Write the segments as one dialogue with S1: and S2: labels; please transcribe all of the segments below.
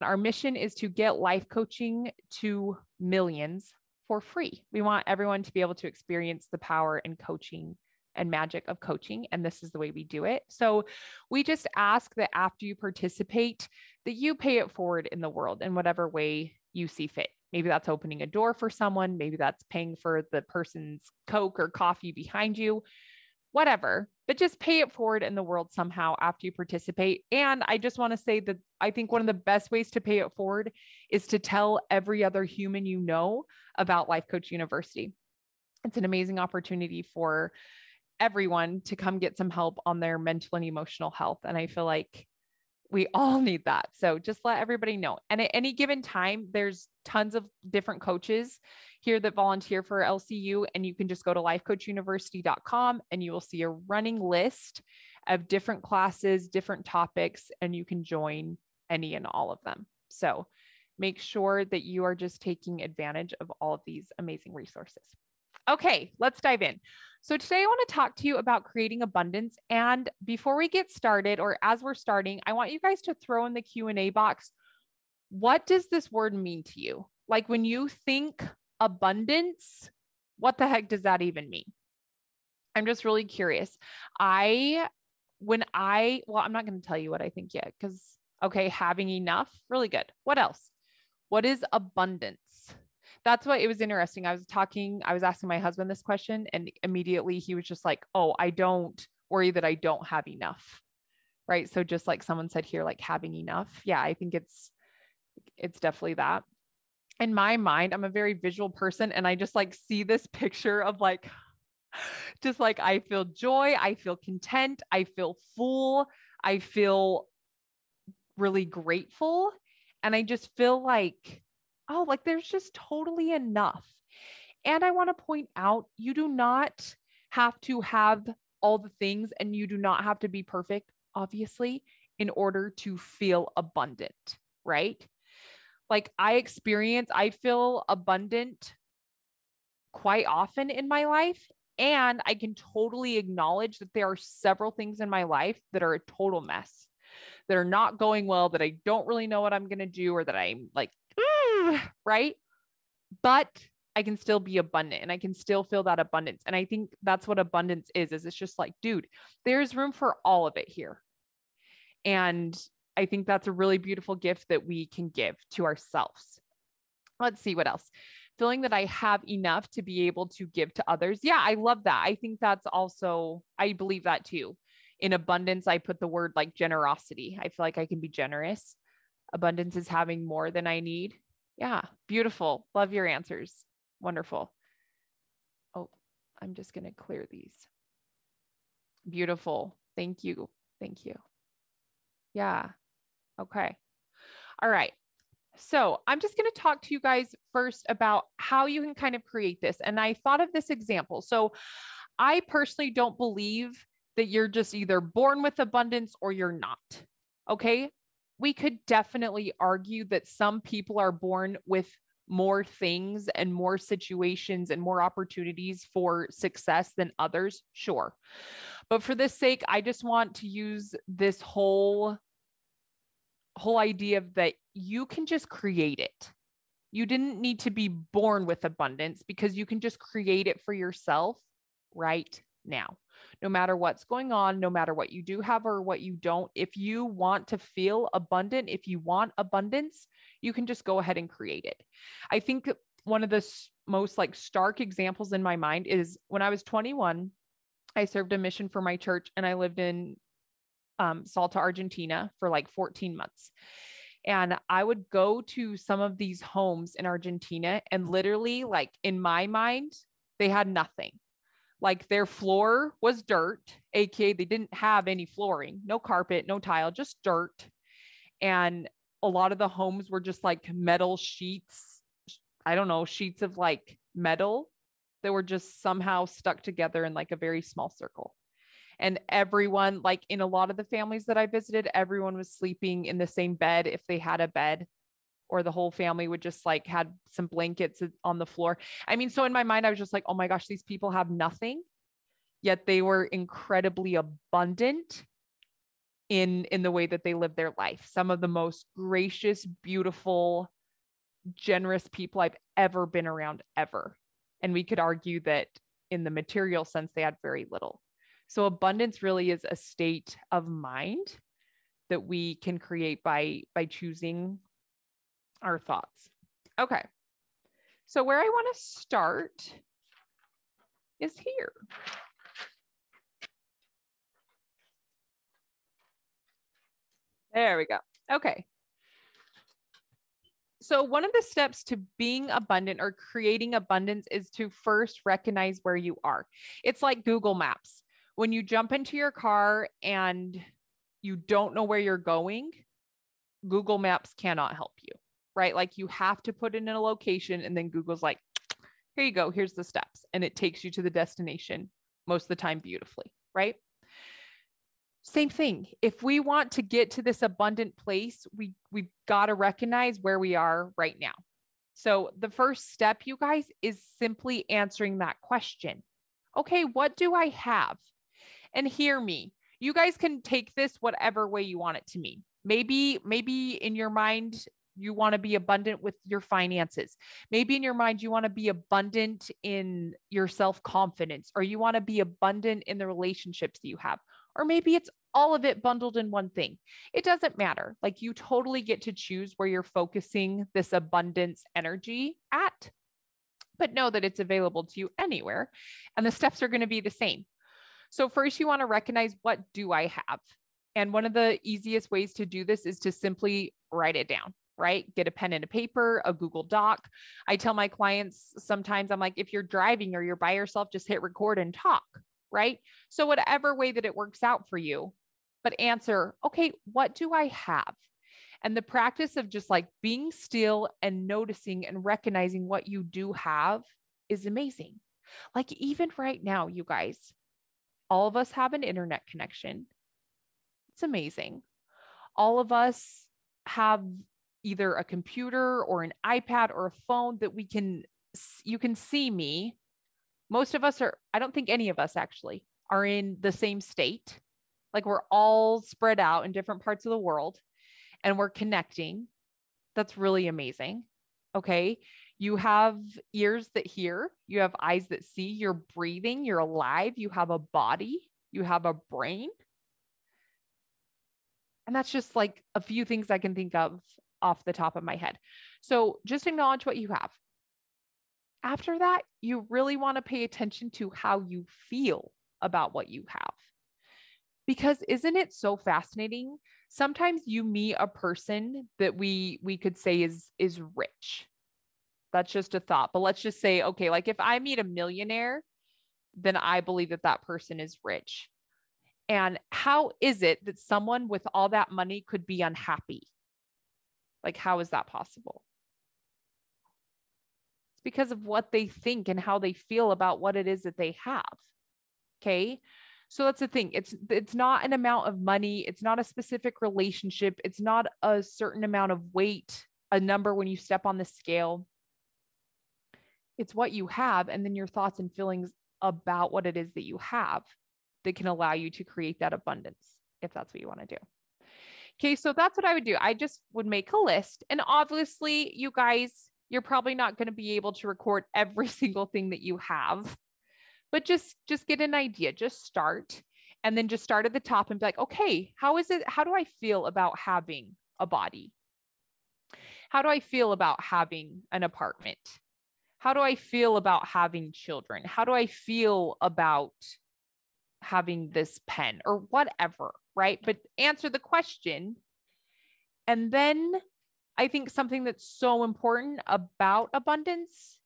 S1: our mission is to get life coaching to millions for free. We want everyone to be able to experience the power and coaching and magic of coaching. And this is the way we do it. So we just ask that after you participate, that you pay it forward in the world in whatever way you see fit. Maybe that's opening a door for someone. Maybe that's paying for the person's Coke or coffee behind you, whatever, but just pay it forward in the world somehow after you participate. And I just want to say that I think one of the best ways to pay it forward is to tell every other human you know about Life Coach University. It's an amazing opportunity for everyone to come get some help on their mental and emotional health. And I feel like we all need that. So just let everybody know. And at any given time, there's tons of different coaches here that volunteer for LCU. And you can just go to lifecoachuniversity.com and you will see a running list of different classes, different topics, and you can join any and all of them. So make sure that you are just taking advantage of all of these amazing resources. Okay, let's dive in. So today I want to talk to you about creating abundance. And before we get started, or as we're starting, I want you guys to throw in the Q&A box, what does this word mean to you? Like when you think abundance, what the heck does that even mean? I'm just really curious. I'm not going to tell you what I think yet because, okay, having enough, really good. What else? What is abundance? That's what it was interesting. I was asking my husband this question and immediately he was just like, oh, I don't worry that I don't have enough. Right. So just like someone said here, like having enough. Yeah, I think it's definitely that. In my mind, I'm a very visual person and I just like see this picture of like, just like I feel joy, I feel content, I feel full, I feel really grateful. And I just feel like, oh, like there's just totally enough. And I want to point out, you do not have to have all the things and you do not have to be perfect, obviously, in order to feel abundant, right? Like I feel abundant quite often in my life. And I can totally acknowledge that there are several things in my life that are a total mess, that are not going well, that I don't really know what I'm going to do, or that I'm like, right? But I can still be abundant and I can still feel that abundance. And I think that's what abundance is it's just like, dude, there's room for all of it here. And I think that's a really beautiful gift that we can give to ourselves. Let's see what else. Feeling that I have enough to be able to give to others. Yeah, I love that. I think that's also, I believe that too. In abundance, I put the word like generosity. I feel like I can be generous. Abundance is having more than I need. Yeah, beautiful. Love your answers. Wonderful. Oh, I'm just going to clear these. Beautiful. Thank you. Thank you. Yeah. Okay. All right. So I'm just going to talk to you guys first about how you can kind of create this. And I thought of this example. So I personally don't believe that you're just either born with abundance or you're not. Okay. We could definitely argue that some people are born with more things and more situations and more opportunities for success than others. Sure. But for this sake, I just want to use this whole idea of that you can just create it. You didn't need to be born with abundance because you can just create it for yourself right now. No matter what's going on, no matter what you do have or what you don't, if you want to feel abundant, if you want abundance, you can just go ahead and create it. I think one of the most like stark examples in my mind is when I was 21, I served a mission for my church and I lived in Salta, Argentina for like 14 months. And I would go to some of these homes in Argentina and literally like in my mind, they had nothing. Like their floor was dirt, aka they didn't have any flooring, no carpet, no tile, just dirt. And a lot of the homes were just like metal sheets. I don't know, sheets of like metal that were just somehow stuck together in like a very small circle. And everyone, like in a lot of the families that I visited, everyone was sleeping in the same bed if they had a bed, or the whole family would just like had some blankets on the floor. I mean, so in my mind, I was just like, oh my gosh, these people have nothing, yet they were incredibly abundant in the way that they live their life. Some of the most gracious, beautiful, generous people I've ever been around ever. And we could argue that in the material sense, they had very little. So abundance really is a state of mind that we can create by choosing our thoughts. Okay. So where I want to start is here. There we go. Okay. So one of the steps to being abundant or creating abundance is to first recognize where you are. It's like Google Maps. When you jump into your car and you don't know where you're going, Google Maps cannot help you, right? Like you have to put it in a location and then Google's like, here you go, here's the steps. And it takes you to the destination most of the time beautifully, right? Same thing. If we want to get to this abundant place, we've got to recognize where we are right now. So the first step, you guys, is simply answering that question. Okay, what do I have? And hear me. You guys can take this whatever way you want it to mean. Maybe in your mind, you want to be abundant with your finances. Maybe in your mind, you want to be abundant in your self-confidence, or you want to be abundant in the relationships that you have. Or maybe it's all of it bundled in one thing. It doesn't matter. Like you totally get to choose where you're focusing this abundance energy at, but know that it's available to you anywhere. And the steps are going to be the same. So first you want to recognize, what do I have? And one of the easiest ways to do this is to simply write it down, right? Get a pen and a paper, a Google Doc. I tell my clients sometimes, I'm like, if you're driving or you're by yourself, just hit record and talk, right? So whatever way that it works out for you, but answer, okay, what do I have? And the practice of just like being still and noticing and recognizing what you do have is amazing. Like even right now, you guys, all of us have an internet connection. It's amazing. All of us have either a computer or an iPad or a phone that you can see me. Most of us are, I don't think any of us actually are in the same state. Like we're all spread out in different parts of the world and we're connecting. That's really amazing. Okay. You have ears that hear, you have eyes that see, you're breathing, you're alive, you have a body, you have a brain. And that's just like a few things I can think of off the top of my head. So just acknowledge what you have. After that, you really want to pay attention to how you feel about what you have. Because isn't it so fascinating? Sometimes you meet a person that we could say is rich. That's just a thought. But let's just say, okay, like if I meet a millionaire, then I believe that that person is rich. And how is it that someone with all that money could be unhappy? Like, how is that possible? It's because of what they think and how they feel about what it is that they have. Okay. So that's the thing. It's not an amount of money. It's not a specific relationship. It's not a certain amount of weight, a number when you step on the scale. It's what you have, and then your thoughts and feelings about what it is that you have that can allow you to create that abundance, if that's what you want to do. Okay, so that's what I would do. I just would make a list. And obviously, you guys, you're probably not going to be able to record every single thing that you have, but just get an idea, just start. And then just start at the top and be like, okay, how is it? How do I feel about having a body? How do I feel about having an apartment? How do I feel about having children? How do I feel about having this pen or whatever, right? But answer the question. And then I think something that's so important about abundance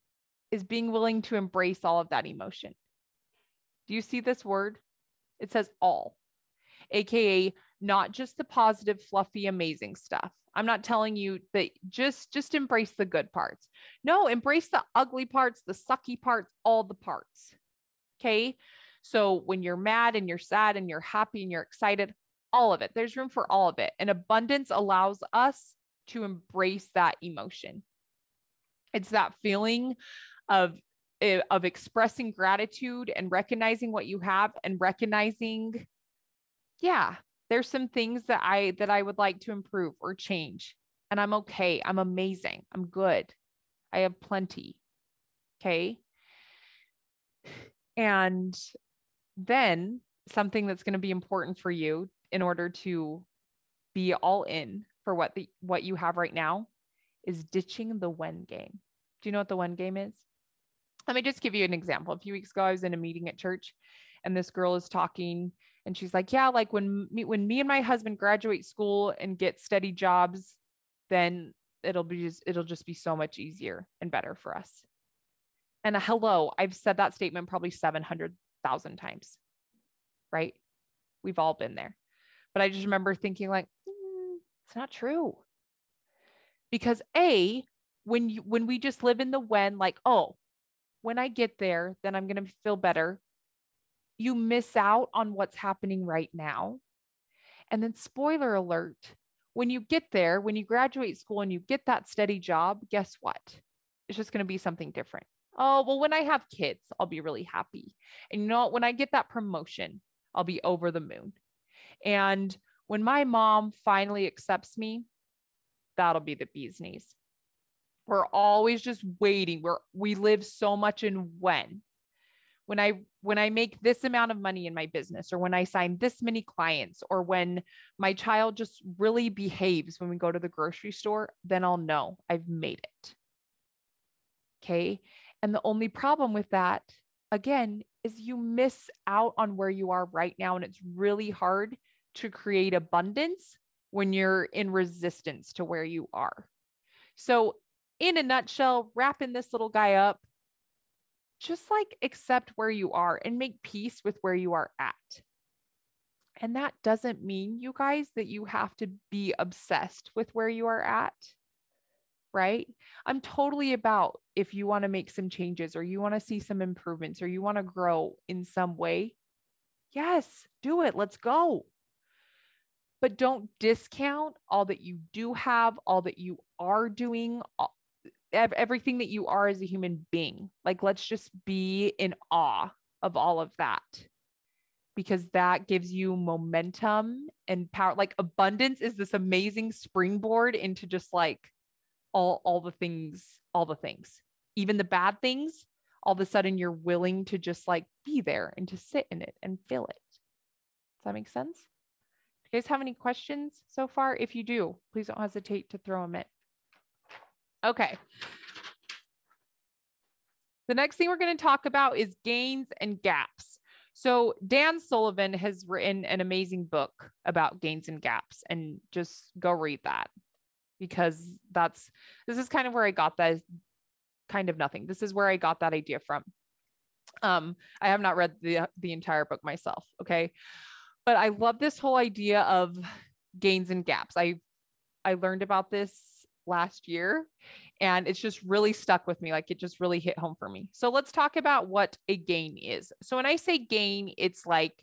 S1: is being willing to embrace all of that emotion. Do you see this word? It says all, AKA not just the positive, fluffy, amazing stuff. I'm not telling you that just embrace the good parts. No, embrace the ugly parts, the sucky parts, all the parts. Okay. So when you're mad and you're sad and you're happy and you're excited, all of it, there's room for all of it. And abundance allows us to embrace that emotion. It's that feeling of expressing gratitude and recognizing what you have and recognizing, yeah, There's some things that I would like to improve or change. And I'm okay. I'm amazing. I'm good. I have plenty. Okay. And then something that's going to be important for you in order to be all in for what you have right now is ditching the when game. Do you know what the when game is? Let me just give you an example. A few weeks ago, I was in a meeting at church and this girl is talking and she's like, yeah, like when me and my husband graduate school and get steady jobs, then it'll just be so much easier and better for us. And hello, I've said that statement probably 700,000 times, right? We've all been there. But I just remember thinking like, it's not true. Because when we just live in the when, like, oh, when I get there, then I'm going to feel better. You miss out on what's happening right now. And then spoiler alert, when you get there, when you graduate school and you get that steady job, guess what? It's just going to be something different. Oh, well, when I have kids, I'll be really happy. And you know what? When I get that promotion, I'll be over the moon. And when my mom finally accepts me, that'll be the bee's knees. We're always just waiting. We live so much in when. When I make this amount of money in my business, or when I sign this many clients, or when my child just really behaves when we go to the grocery store, then I'll know I've made it. Okay. And the only problem with that, again, is you miss out on where you are right now. And it's really hard to create abundance when you're in resistance to where you are. So in a nutshell, wrapping this little guy up, just like accept where you are and make peace with where you are at. And that doesn't mean, you guys, that you have to be obsessed with where you are at, right? I'm totally about if you want to make some changes or you want to see some improvements or you want to grow in some way. Yes, do it. Let's go. But don't discount all that you do have, all that you are doing, everything that you are as a human being. Like, let's just be in awe of all of that, because that gives you momentum and power. Like, abundance is this amazing springboard into just like all the things, even the bad things. All of a sudden you're willing to just like be there and to sit in it and feel it. Does that make sense? Do you guys have any questions so far? If you do, please don't hesitate to throw them in. Okay. The next thing we're going to talk about is gains and gaps. So Dan Sullivan has written an amazing book about gains and gaps, and just go read that, because this is kind of where I got that kind of nothing. This is where I got that idea from. I have not read the entire book myself. Okay. But I love this whole idea of gains and gaps. I learned about this last year and it's just really stuck with me. Like, it just really hit home for me. So let's talk about what a gain is. So when I say gain, it's like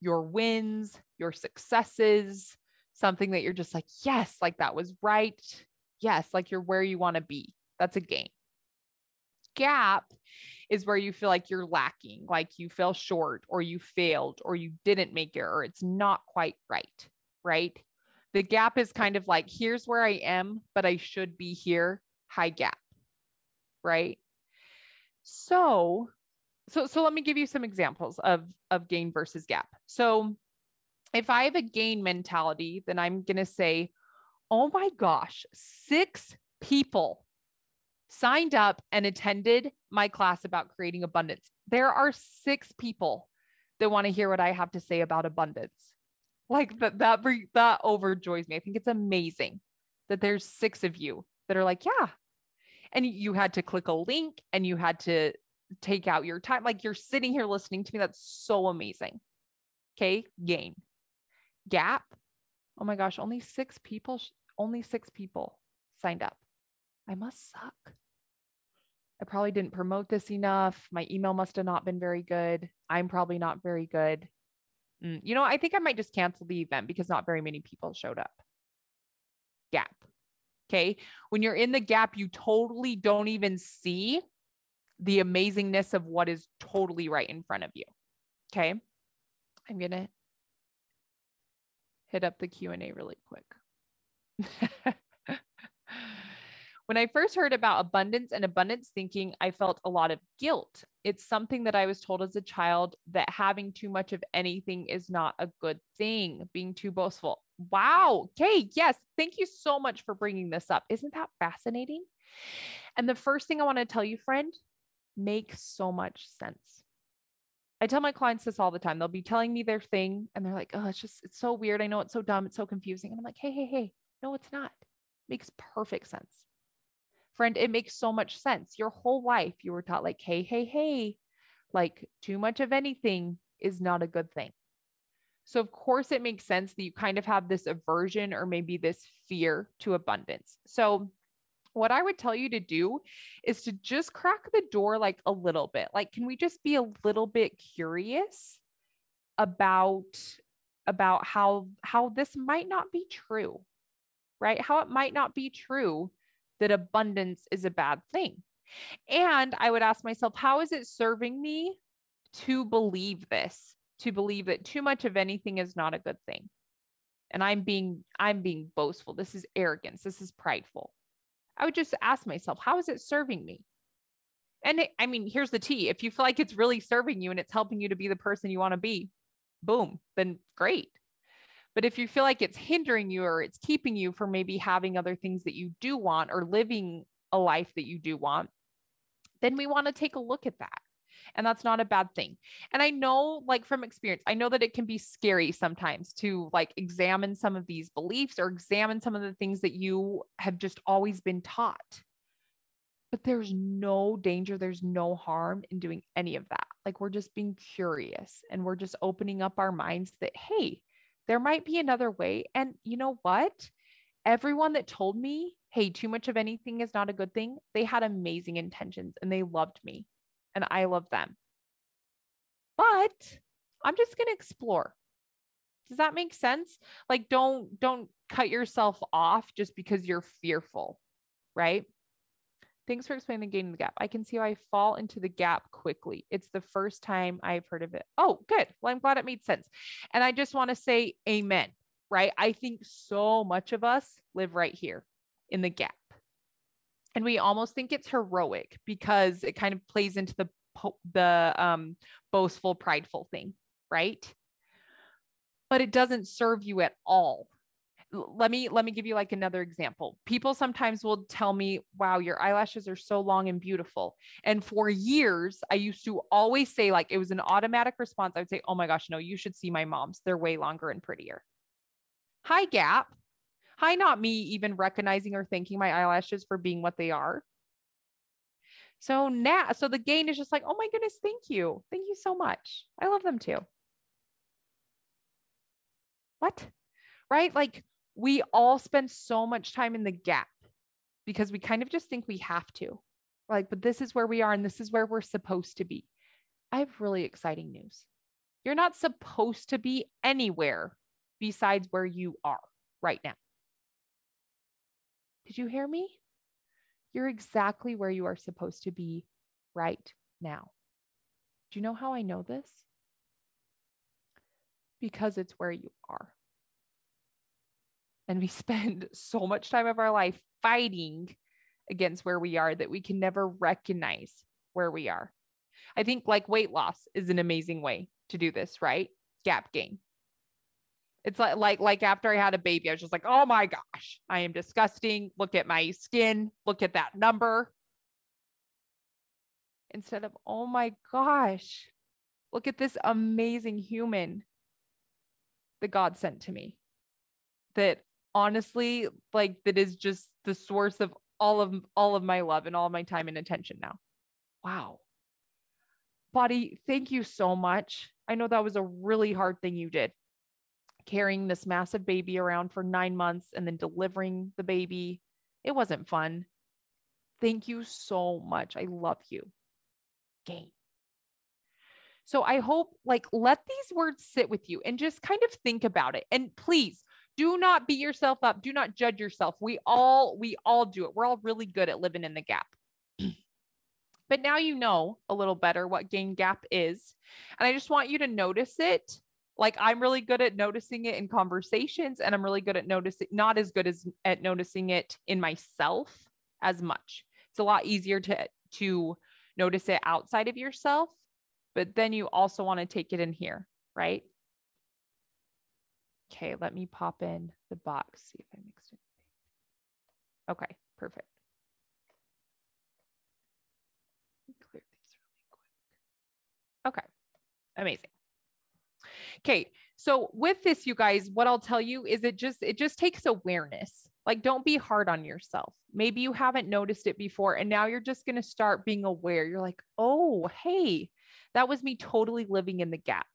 S1: your wins, your successes, something that you're just like, yes, like that was right. Yes, like you're where you want to be. That's a gain. Gap is where you feel like you're lacking, like you fell short or you failed or you didn't make it or it's not quite right, right? The gap is kind of like, here's where I am, but I should be here, high gap, right? So let me give you some examples of gain versus gap. So if I have a gain mentality, then I'm going to say, oh my gosh, 6 people signed up and attended my class about creating abundance. There are 6 people that want to hear what I have to say about abundance. Like that overjoys me. I think it's amazing that there's 6 of you that are like, yeah. And you had to click a link and you had to take out your time. Like, you're sitting here listening to me. That's so amazing. Okay. Gain. Gap. Oh my gosh. Only 6 people signed up. I must suck. I probably didn't promote this enough. My email must have not been very good. I'm probably not very good. You know, I think I might just cancel the event because not very many people showed up. Gap. Okay. When you're in the gap, you totally don't even see the amazingness of what is totally right in front of you. Okay. I'm going to hit up the Q&A really quick. When I first heard about abundance and abundance thinking, I felt a lot of guilt. It's something that I was told as a child that having too much of anything is not a good thing, being too boastful. Wow. Okay. Yes. Thank you so much for bringing this up. Isn't that fascinating? And the first thing I want to tell you, friend, makes so much sense. I tell my clients this all the time. They'll be telling me their thing and they're like, oh, it's so weird. I know it's so dumb. It's so confusing. And I'm like, hey, no, it's not. It makes perfect sense. Friend, it makes so much sense. Your whole life, you were taught like, hey, like too much of anything is not a good thing. So of course it makes sense that you kind of have this aversion or maybe this fear to abundance. So what I would tell you to do is to just crack the door like a little bit. Like, can we just be a little bit curious about how this might not be true, right? How it might not be true that abundance is a bad thing. And I would ask myself, how is it serving me to believe this, to believe that too much of anything is not a good thing? And I'm being boastful. This is arrogance. This is prideful. I would just ask myself, how is it serving me? And I mean, here's the tea. If you feel like it's really serving you and it's helping you to be the person you want to be, boom, then great. But if you feel like it's hindering you or it's keeping you from maybe having other things that you do want or living a life that you do want, then we want to take a look at that. And that's not a bad thing. And I know, like from experience, I know that it can be scary sometimes to like examine some of these beliefs or examine some of the things that you have just always been taught. But there's no danger, there's no harm in doing any of that. Like we're just being curious and we're just opening up our minds that, hey, there might be another way. And you know what? Everyone that told me, hey, too much of anything is not a good thing, they had amazing intentions and they loved me and I love them. But I'm just going to explore. Does that make sense? Like don't cut yourself off just because you're fearful, right? Thanks for explaining the gain in the gap. I can see how I fall into the gap quickly. It's the first time I've heard of it. Oh, good. Well, I'm glad it made sense. And I just want to say amen, right? I think so much of us live right here in the gap. And we almost think it's heroic because it kind of plays into the boastful, prideful thing, right? But it doesn't serve you at all. Let me give you like another example. People sometimes will tell me, wow, your eyelashes are so long and beautiful. And for years, I used to always say, like, it was an automatic response. I would say, oh my gosh, no, you should see my mom's. They're way longer and prettier. Hi, gap. Hi, not me even recognizing or thanking my eyelashes for being what they are. So now, so the gain is just like, oh my goodness, thank you. Thank you so much. I love them too. What? Right? Like, we all spend so much time in the gap because we kind of just think we have to. We're like, but this is where we are and this is where we're supposed to be. I have really exciting news. You're not supposed to be anywhere besides where you are right now. Did you hear me? You're exactly where you are supposed to be right now. Do you know how I know this? Because it's where you are. And we spend so much time of our life fighting against where we are that we can never recognize where we are. I think like weight loss is an amazing way to do this, right? Gap gain. It's like after I had a baby, I was just like, oh my gosh, I am disgusting. Look at my skin. Look at that number. Instead of, oh my gosh, look at this amazing human that God sent to me. That honestly, like that is just the source of all of my love and all of my time and attention now. Wow. Body, thank you so much. I know that was a really hard thing you did. Carrying this massive baby around for 9 months and then delivering the baby. It wasn't fun. Thank you so much. I love you. Gain. So I hope like let these words sit with you and just kind of think about it. And please do not beat yourself up. Do not judge yourself. We all do it. We're all really good at living in the gap. But now you know a little better what gain gap is. And I just want you to notice it Like I'm really good at noticing it in conversations, and I'm really good at noticing, not as good as at noticing it in myself as much. It's a lot easier to notice it outside of yourself, but then you also want to take it in here, right? Okay, let me pop in the box, see if I mixed it. Okay, perfect. Clear these really quick. Okay, amazing. Okay, so with this, you guys, what I'll tell you is it just takes awareness. Like, don't be hard on yourself. Maybe you haven't noticed it before, and now you're just going to start being aware. You're like, oh, hey, that was me totally living in the gap.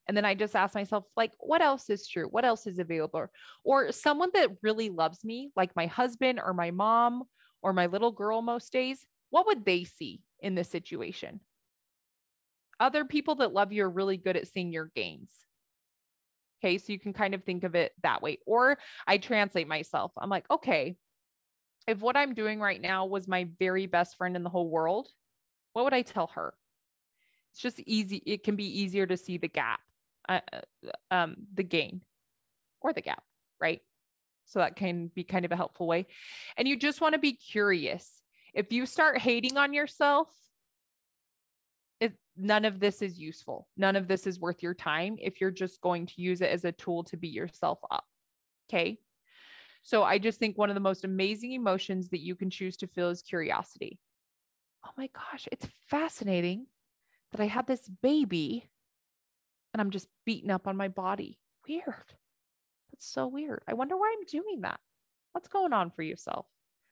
S1: And then I just ask myself, like, what else is true? What else is available? Or someone that really loves me, like my husband or my mom or my little girl most days, what would they see in this situation? Other people that love you are really good at seeing your gains. Okay, so you can kind of think of it that way. Or I translate myself. I'm like, okay, if what I'm doing right now was my very best friend in the whole world, what would I tell her? It's just easy. It can be easier to see the gap, the gain or the gap, right? So that can be kind of a helpful way. And you just want to be curious. If you start hating on yourself, none of this is useful. None of this is worth your time if you're just going to use it as a tool to beat yourself up. Okay. So I just think one of the most amazing emotions that you can choose to feel is curiosity. Oh my gosh, it's fascinating that I had this baby and I'm just beaten up on my body. Weird. That's so weird. I wonder why I'm doing that. What's going on for yourself?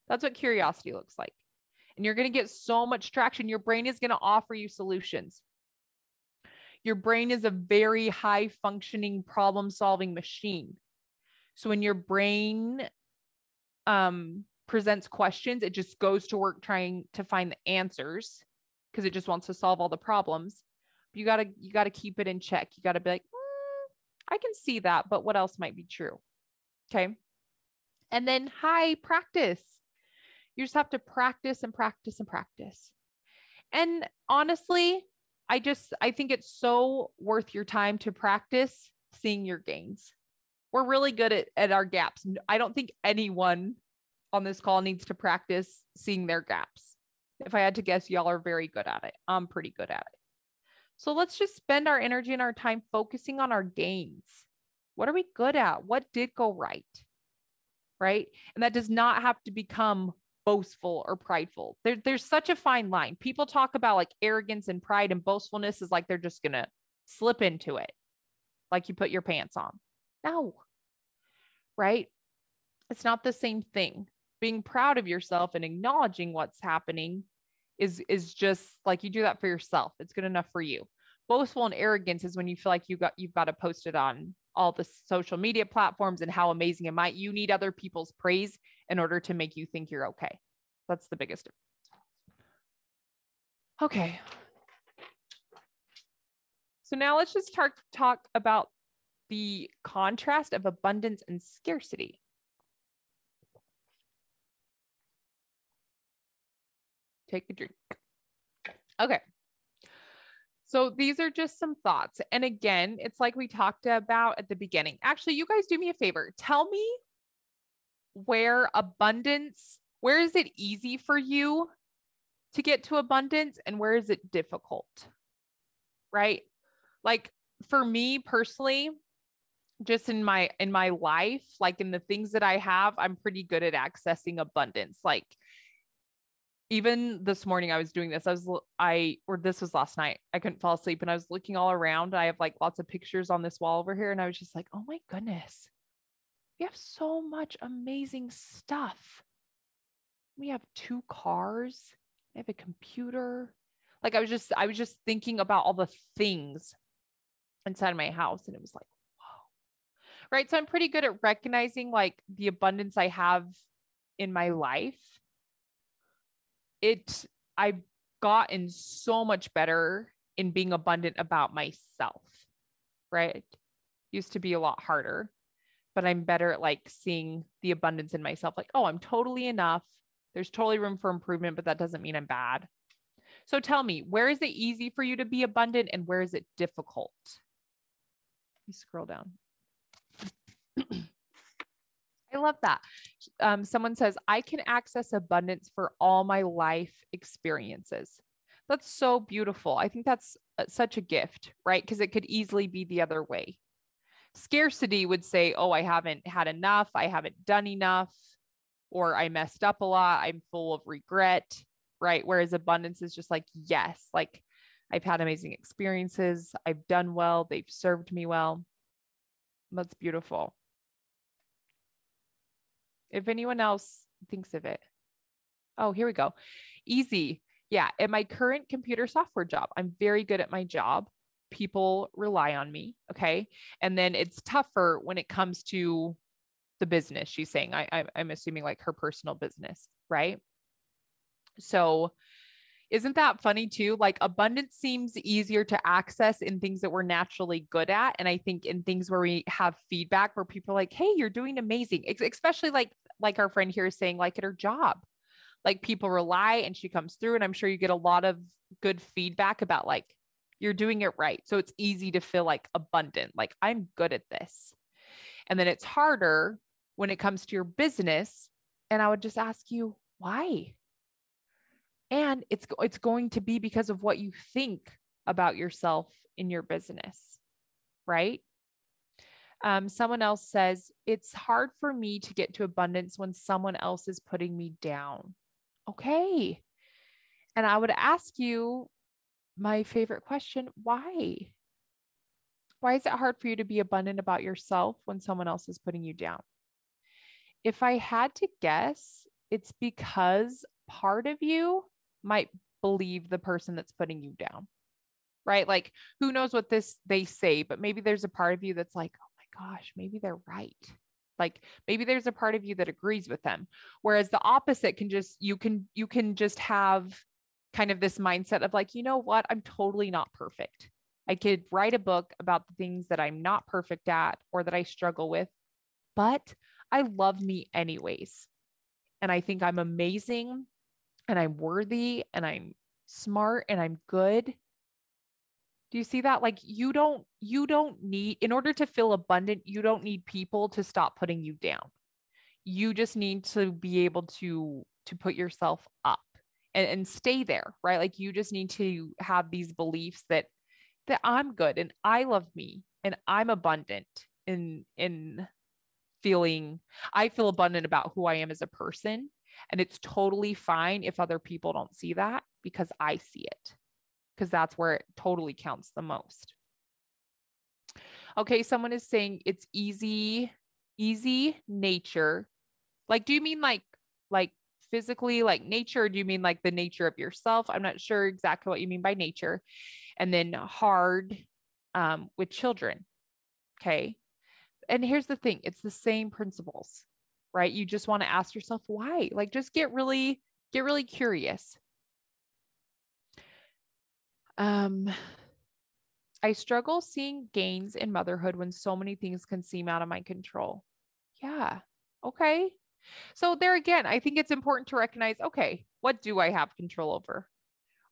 S1: That's what curiosity looks like. And you're going to get so much traction. Your brain is going to offer you solutions. Your brain is a very high functioning problem solving machine. So when your brain presents questions, it just goes to work trying to find the answers because it just wants to solve all the problems. You gotta keep it in check. You gotta be like, I can see that, but what else might be true? Okay. And then practice. You just have to practice and practice and practice. And honestly, I think it's so worth your time to practice seeing your gains. We're really good at our gaps. I don't think anyone on this call needs to practice seeing their gaps. If I had to guess, y'all are very good at it. I'm pretty good at it. So let's just spend our energy and our time focusing on our gains. What are we good at? What did go right? Right? And that does not have to become boastful or prideful. There's such a fine line. People talk about like arrogance and pride, and boastfulness is like they're just going to slip into it. Like you put your pants on. No. Right? It's not the same thing. Being proud of yourself and acknowledging what's happening is just like you do that for yourself. It's good enough for you. Boastful and arrogance is when you feel like you've got to post it on all the social media platforms and how amazing it might. You need other people's praise in order to make you think you're okay. That's the biggest difference. Okay. So now let's just talk about the contrast of abundance and scarcity. Take a drink. Okay. So these are just some thoughts. And again, it's like we talked about at the beginning. Actually, you guys do me a favor. Tell me where is it easy for you to get to abundance and where is it difficult? Right? Like for me personally, just in my life, like in the things that I have, I'm pretty good at accessing abundance. Like even this morning I was doing this. This was last night. I couldn't fall asleep and I was looking all around. I have like lots of pictures on this wall over here. And I was just like, oh my goodness, we have so much amazing stuff. We have 2 cars. I have a computer. Like I was just thinking about all the things inside my house. And it was like, whoa. Right. So I'm pretty good at recognizing like the abundance I have in my life. I've gotten so much better in being abundant about myself, right? Used to be a lot harder, but I'm better at like seeing the abundance in myself. Like, oh, I'm totally enough. There's totally room for improvement, but that doesn't mean I'm bad. So tell me, where is it easy for you to be abundant and where is it difficult? me scroll down. I love that. Someone says, I can access abundance for all my life experiences. That's so beautiful. I think that's such a gift, right? Because it could easily be the other way. Scarcity would say, oh, I haven't had enough. I haven't done enough, or I messed up a lot. I'm full of regret, right? Whereas abundance is just like, yes, like I've had amazing experiences. I've done well. They've served me well. That's beautiful. If anyone else thinks of it. Oh, here we go. Easy. Yeah. At my current computer software job, I'm very good at my job. People rely on me. Okay. And then it's tougher when it comes to the business. She's saying, I'm assuming like her personal business, right? So isn't that funny too? Like abundance seems easier to access in things that we're naturally good at. And I think in things where we have feedback where people are like, hey, you're doing amazing. Especially like our friend here is saying, like at her job, like people rely and she comes through, and I'm sure you get a lot of good feedback about like, you're doing it right. So it's easy to feel like abundant, like I'm good at this. And then it's harder when it comes to your business. And I would just ask you, why? And it's going to be because of what you think about yourself in your business, right? Someone else says, it's hard for me to get to abundance when someone else is putting me down. Okay. And I would ask you my favorite question, why? Why is it hard for you to be abundant about yourself when someone else is putting you down? If I had to guess, it's because part of you might believe the person that's putting you down, right? Like who knows what they say, but maybe there's a part of you that's like, oh my gosh, maybe they're right. Like maybe there's a part of you that agrees with them. Whereas the opposite can just, you can just have kind of this mindset of like, you know what? I'm totally not perfect. I could write a book about the things that I'm not perfect at or that I struggle with, but I love me anyways. And I think I'm amazing and I'm worthy and I'm smart and I'm good. Do you see that? Like you don't need, in order to feel abundant, you don't need people to stop putting you down. You just need to be able to put yourself up and stay there, right? Like you just need to have these beliefs that I'm good and I love me and I'm abundant in feeling, I feel abundant about who I am as a person. And it's totally fine if other people don't see that, because I see it, because that's where it totally counts the most. Okay. Someone is saying it's easy nature. Like, do you mean like physically, like nature? Or do you mean like the nature of yourself? I'm not sure exactly what you mean by nature. And then hard with children. Okay. And here's the thing, it's the same principles, right? You just want to ask yourself why. Like just get really curious. I struggle seeing gains in motherhood when so many things can seem out of my control. Yeah. Okay. So there again, I think it's important to recognize, okay, what do I have control over?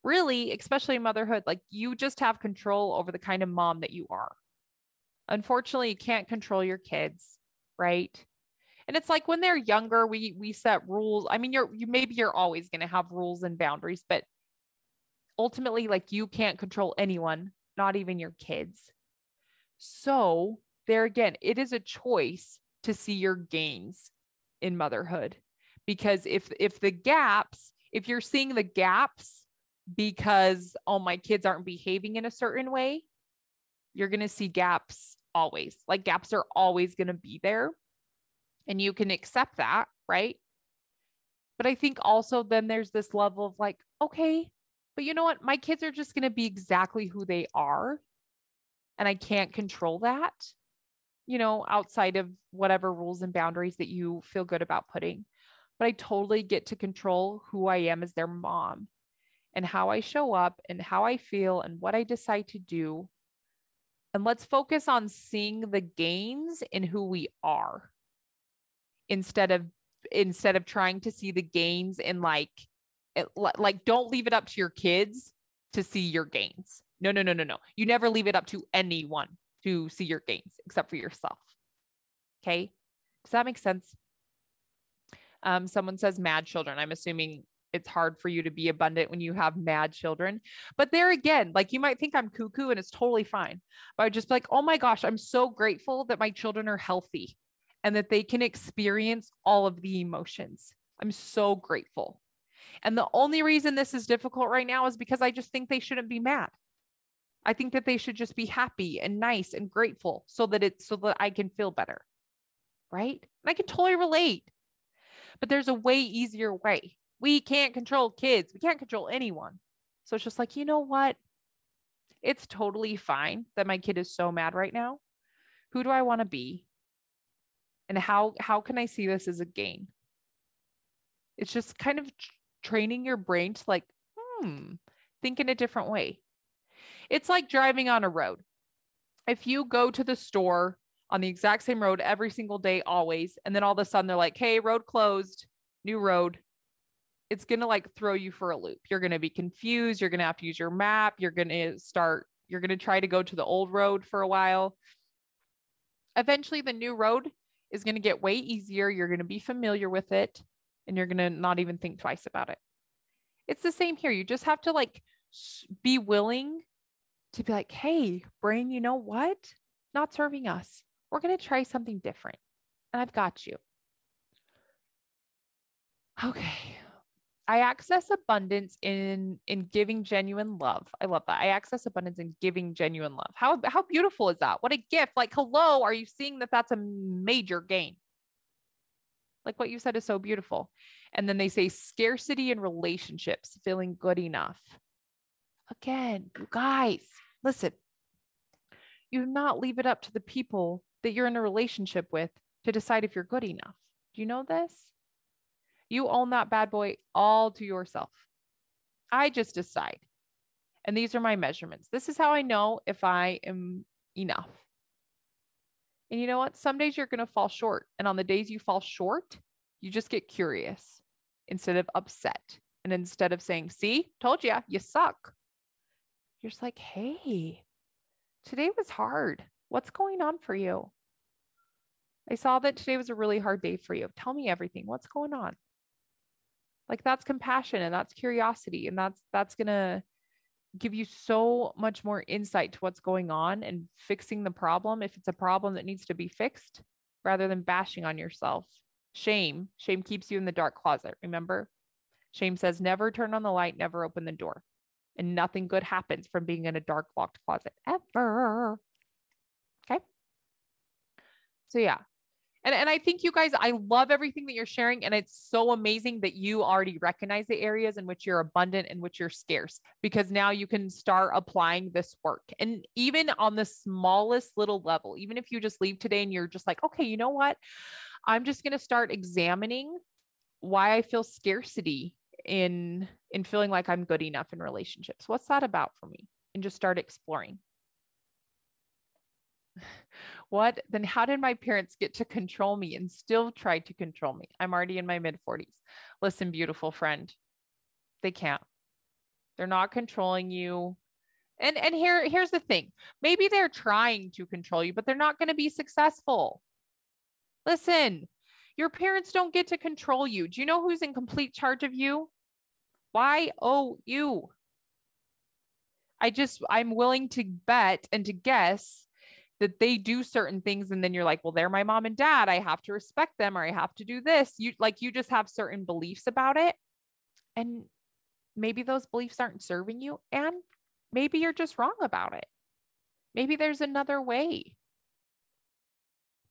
S1: Really, especially in motherhood, like you just have control over the kind of mom that you are. Unfortunately, you can't control your kids, right? And it's like when they're younger, we set rules. I mean, you're always going to have rules and boundaries, but ultimately, like you can't control anyone, not even your kids. So there again, it is a choice to see your gains in motherhood, because if you're seeing the gaps because, oh, my kids aren't behaving in a certain way, you're going to see gaps always. Like gaps are always going to be there, and you can accept that, right? But I think also then there's this level of like, okay, but you know what? My kids are just going to be exactly who they are, and I can't control that, outside of whatever rules and boundaries that you feel good about putting. But I totally get to control who I am as their mom and how I show up and how I feel and what I decide to do. And let's focus on seeing the gains in who we are instead of trying to see the gains in like don't leave it up to your kids to see your gains. No. You never leave it up to anyone to see your gains except for yourself. Okay. Does that make sense? Someone says mad children. I'm assuming it's hard for you to be abundant when you have mad children. But there again, like you might think I'm cuckoo and it's totally fine. But I'd just be like, oh my gosh, I'm so grateful that my children are healthy and that they can experience all of the emotions. I'm so grateful. And the only reason this is difficult right now is because I just think they shouldn't be mad. I think that they should just be happy and nice and grateful so that I can feel better. Right? And I can totally relate. But there's a way easier way. We can't control kids. We can't control anyone. So it's just like, you know what? It's totally fine that my kid is so mad right now. Who do I want to be? And how can I see this as a gain? It's just kind of training your brain to like, think in a different way. It's like driving on a road. If you go to the store on the exact same road every single day, always, and then all of a sudden they're like, hey, road closed, new road. It's going to like throw you for a loop. You're going to be confused. You're going to have to use your map. You're going to try to go to the old road for a while. Eventually the new road is going to get way easier. You're going to be familiar with it and you're going to not even think twice about it. It's the same here. You just have to like be willing to be like, hey, brain, you know what? Not serving us. We're going to try something different. And I've got you. Okay. I access abundance in giving genuine love. I love that. I access abundance in giving genuine love. How beautiful is that? What a gift. Like, hello, are you seeing that that's a major gain? Like what you said is so beautiful. And then they say scarcity in relationships, feeling good enough. Again, you guys, listen, you do not leave it up to the people that you're in a relationship with to decide if you're good enough. Do you know this? You own that bad boy all to yourself. I just decide. And these are my measurements. This is how I know if I am enough. And you know what? Some days you're going to fall short. And on the days you fall short, you just get curious instead of upset. And instead of saying, see, told you, you suck. You're just like, hey, today was hard. What's going on for you? I saw that today was a really hard day for you. Tell me everything. What's going on? Like that's compassion and that's curiosity. And that's going to give you so much more insight to what's going on and fixing the problem. If it's a problem that needs to be fixed rather than bashing on yourself. Shame keeps you in the dark closet. Remember, shame says, never turn on the light, never open the door. And nothing good happens from being in a dark locked closet ever. Okay. So yeah. And I think you guys, I love everything that you're sharing. And it's so amazing that you already recognize the areas in which you're abundant and which you're scarce, because now you can start applying this work. And even on the smallest little level, even if you just leave today and you're just like, okay, you know what? I'm just going to start examining why I feel scarcity in feeling like I'm good enough in relationships. What's that about for me? And just start exploring. Then how did my parents get to control me and still try to control me? I'm already in my mid-40s. Listen, beautiful friend, they can't. They're not controlling you. And here's the thing. Maybe they're trying to control you, but they're not going to be successful. Listen, your parents don't get to control you. Do you know who's in complete charge of you? You. I'm willing to bet and to guess that they do certain things. And then you're like, well, they're my mom and dad. I have to respect them, or I have to do this. You just have certain beliefs about it. And maybe those beliefs aren't serving you. And maybe you're just wrong about it. Maybe there's another way.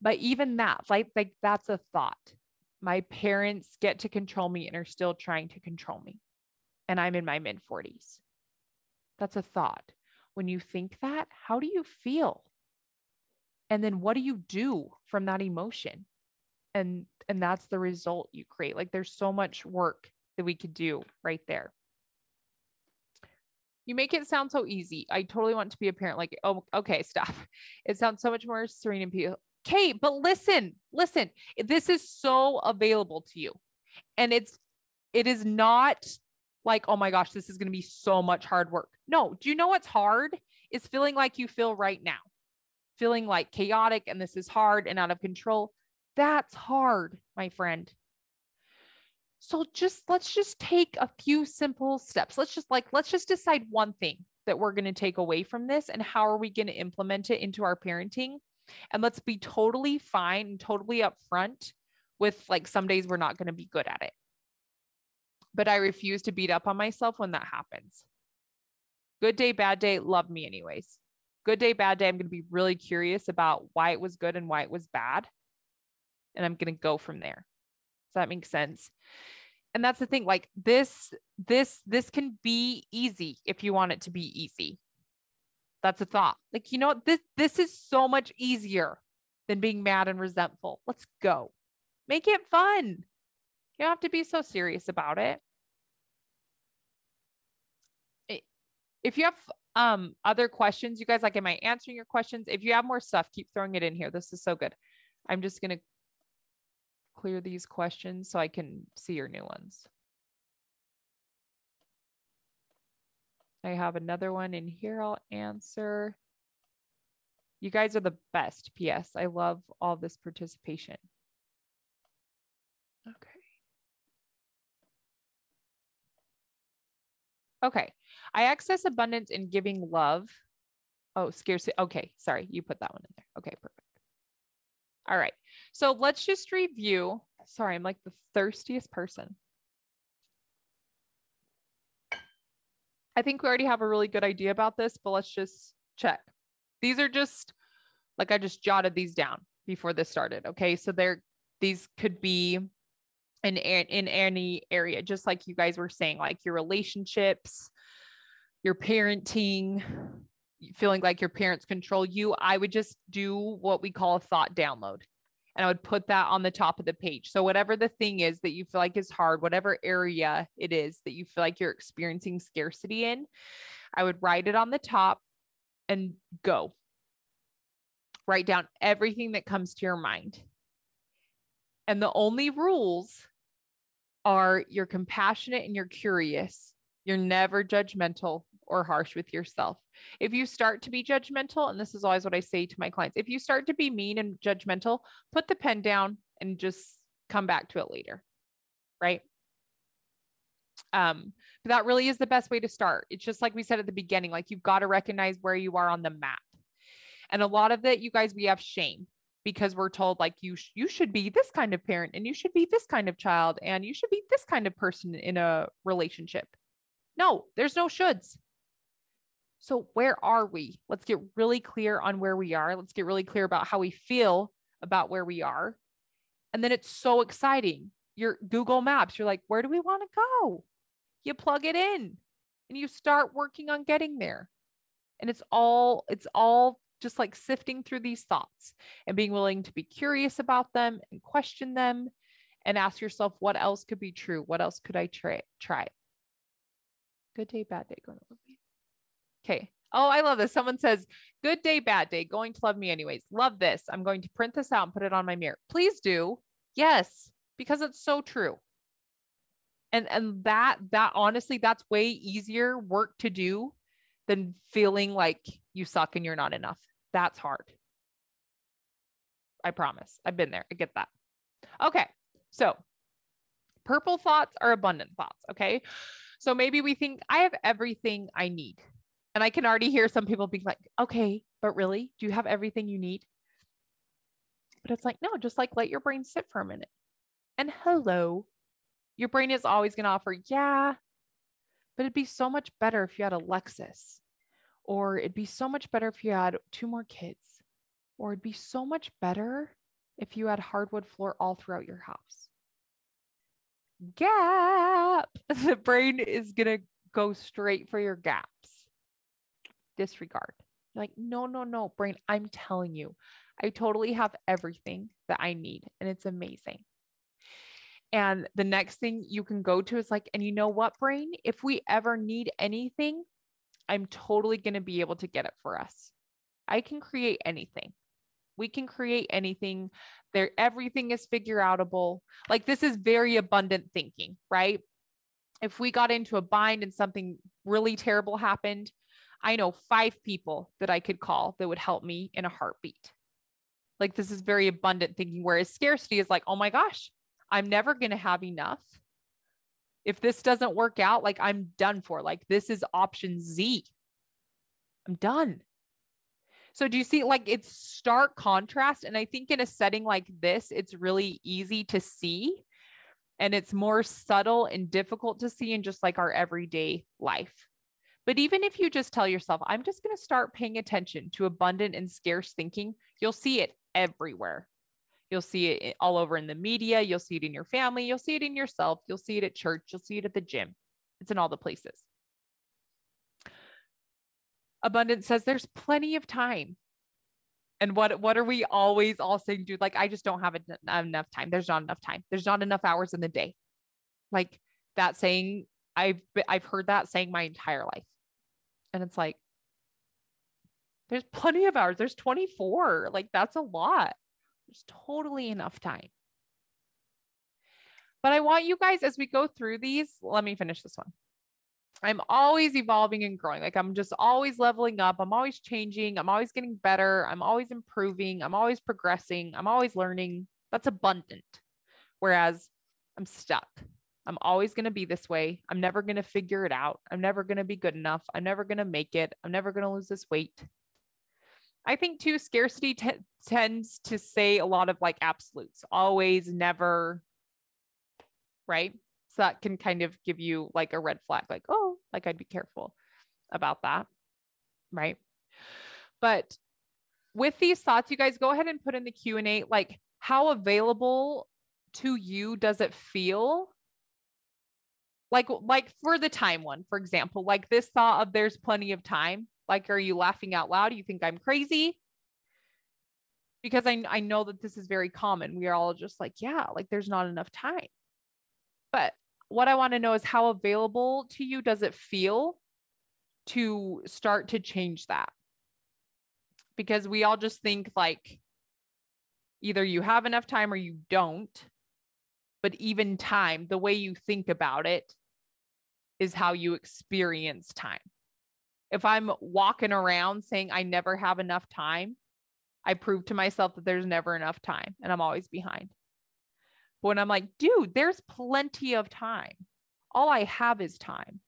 S1: But even that, like that's a thought. My parents get to control me and are still trying to control me. And I'm in my mid-40s. That's a thought. When you think that, how do you feel? And then what do you do from that emotion? And that's the result you create. Like there's so much work that we could do right there. You make it sound so easy. I totally want to be a parent. Like, oh, okay, stop. It sounds so much more serene and peaceful. Okay, but listen, this is so available to you. And it is not like, oh my gosh, this is going to be so much hard work. No, do you know what's hard? Is feeling like you feel right now. feeling like chaotic and this is hard and out of control. That's hard, my friend. So let's just take a few simple steps. Let's just decide one thing that we're going to take away from this, and how are we going to implement it into our parenting? And let's be totally fine and totally upfront with, like, some days we're not going to be good at it. But I refuse to beat up on myself when that happens. Good day, bad day, love me anyways. Good day, bad day, I'm going to be really curious about why it was good and why it was bad. And I'm going to go from there. Does that make sense? And that's the thing, like this can be easy if you want it to be easy. That's a thought. Like, you know what? This is so much easier than being mad and resentful. Let's go. Make it fun. You don't have to be so serious about it. If you have other questions, you guys, like, am I answering your questions? If you have more stuff, keep throwing it in here. This is so good. I'm just going to clear these questions so I can see your new ones. I have another one in here I'll answer. You guys are the best. P.S. I love all this participation. Okay. Okay. I access abundance in giving love. Oh, scarcity. Okay. Sorry. You put that one in there. Okay. Perfect. All right. So let's just review. Sorry. I'm like the thirstiest person. I think we already have a really good idea about this, but let's just check. These are just, like, I just jotted these down before this started. Okay. So these could be in any area, just like you guys were saying, like your relationships, your parenting, feeling like your parents control you. I would just do what we call a thought download. And I would put that on the top of the page. So whatever the thing is that you feel like is hard, whatever area it is that you feel like you're experiencing scarcity in, I would write it on the top and go. Write down everything that comes to your mind. And the only rules are you're compassionate and you're curious. You're never judgmental or harsh with yourself. If you start to be judgmental, and this is always what I say to my clients, if you start to be mean and judgmental, put the pen down and just come back to it later, right? But that really is the best way to start. It's just like we said at the beginning, like you've got to recognize where you are on the map. And a lot of it, you guys, we have shame because we're told like you should be this kind of parent and you should be this kind of child and you should be this kind of person in a relationship. No, there's no shoulds. So where are we? Let's get really clear on where we are. Let's get really clear about how we feel about where we are. And then it's so exciting. Your Google Maps, you're like, where do we want to go? You plug it in and you start working on getting there. And it's all just like sifting through these thoughts and being willing to be curious about them and question them and ask yourself, what else could be true? What else could I try? Good day, bad day, going to love me. Okay. Oh, I love this. Someone says, good day, bad day, going to love me anyways. Love this. I'm going to print this out and put it on my mirror. Please do. Yes, because it's so true. And that honestly, that's way easier work to do than feeling like you suck and you're not enough. That's hard. I promise. I've been there. I get that. Okay. So purple thoughts are abundant thoughts. Okay. So maybe we think I have everything I need. And I can already hear some people being like, okay, but really, do you have everything you need? But it's like, no, just like let your brain sit for a minute. And hello, your brain is always going to offer, yeah, but it'd be so much better if you had a Lexus, or it'd be so much better if you had 2 more kids, or it'd be so much better if you had hardwood floor all throughout your house. Gap. The brain is going to go straight for your gaps. Disregard. You're like, no, brain, I'm telling you, I totally have everything that I need, and it's amazing. And the next thing you can go to is like, and you know what, brain, if we ever need anything, I'm totally going to be able to get it for us. I can create anything. We can create anything there. Everything is figure outable. Like, this is very abundant thinking, right? If we got into a bind and something really terrible happened, I know 5 people that I could call that would help me in a heartbeat. Like, this is very abundant thinking, whereas scarcity is like, oh my gosh, I'm never going to have enough. If this doesn't work out, like, I'm done for. Like, this is option Z. I'm done. So do you see, like, it's stark contrast? And I think in a setting like this, it's really easy to see, and it's more subtle and difficult to see in just like our everyday life. But even if you just tell yourself, I'm just going to start paying attention to abundant and scarce thinking, you'll see it everywhere. You'll see it all over in the media. You'll see it in your family. You'll see it in yourself. You'll see it at church. You'll see it at the gym. It's in all the places. Abundance says there's plenty of time. And what are we always all saying, dude? Like, I just don't have enough time. There's not enough time. There's not enough hours in the day. Like, that saying, I've heard that saying my entire life. And it's like, there's plenty of hours. There's 24. Like, that's a lot. There's totally enough time. But I want you guys, as we go through these, let me finish this one. I'm always evolving and growing. Like, I'm just always leveling up. I'm always changing. I'm always getting better. I'm always improving. I'm always progressing. I'm always learning. That's abundant. Whereas I'm stuck. I'm always going to be this way. I'm never going to figure it out. I'm never going to be good enough. I'm never going to make it. I'm never going to lose this weight. I think too, scarcity tends to say a lot of like absolutes, always, never, right? So that can kind of give you like a red flag, like, oh, like, I'd be careful about that, right? But with these thoughts, you guys go ahead and put in the Q&A, like, how available to you does it feel? Like for the time one, for example, like this thought of there's plenty of time. Like, are you laughing out loud? Do you think I'm crazy? Because I know that this is very common. We are all just like, yeah, like, there's not enough time. But what I want to know is, how available to you does it feel to start to change that? Because we all just think like either you have enough time or you don't. But even time, the way you think about it is how you experience time. If I'm walking around saying I never have enough time, I prove to myself that there's never enough time and I'm always behind. But when I'm like, dude, there's plenty of time. All I have is time.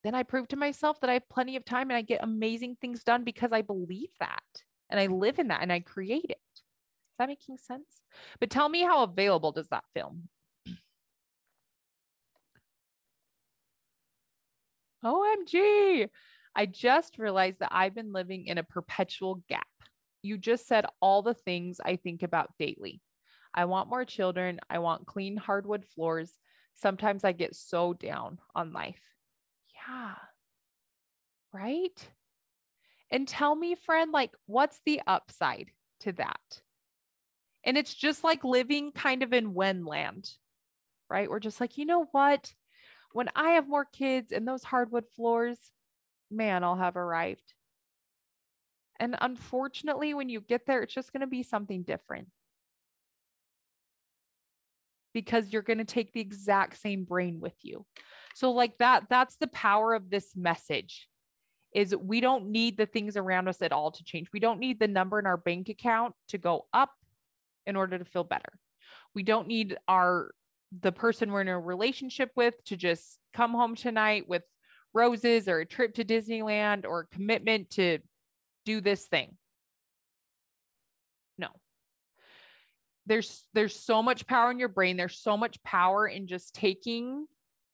S1: Then I prove to myself that I have plenty of time and I get amazing things done because I believe that and I live in that and I create it. Is that making sense? But tell me, how available does that feel? OMG. I just realized that I've been living in a perpetual gap. You just said all the things I think about daily. I want more children. I want clean hardwood floors. Sometimes I get so down on life. Yeah. Right? And tell me, friend, like, what's the upside to that? And it's just like living kind of in when land, right? We're just like, you know what? When I have more kids and those hardwood floors, man, I'll have arrived. And unfortunately, when you get there, it's just going to be something different. Because you're going to take the exact same brain with you. So like that's the power of this message, is we don't need the things around us at all to change. We don't need the number in our bank account to go up in order to feel better. We don't need the person we're in a relationship with to just come home tonight with roses or a trip to Disneyland or a commitment to do this thing. No. There's so much power in your brain. There's so much power in just taking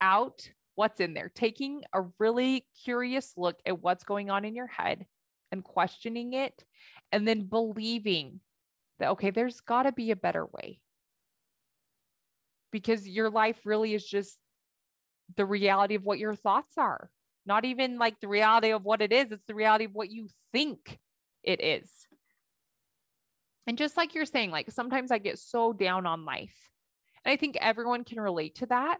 S1: out what's in there, taking a really curious look at what's going on in your head and questioning it, and then believing that, okay, there's got to be a better way. Because your life really is just the reality of what your thoughts are. Not even like the reality of what it is. It's the reality of what you think it is. And just like you're saying, like, sometimes I get so down on life. And I think everyone can relate to that,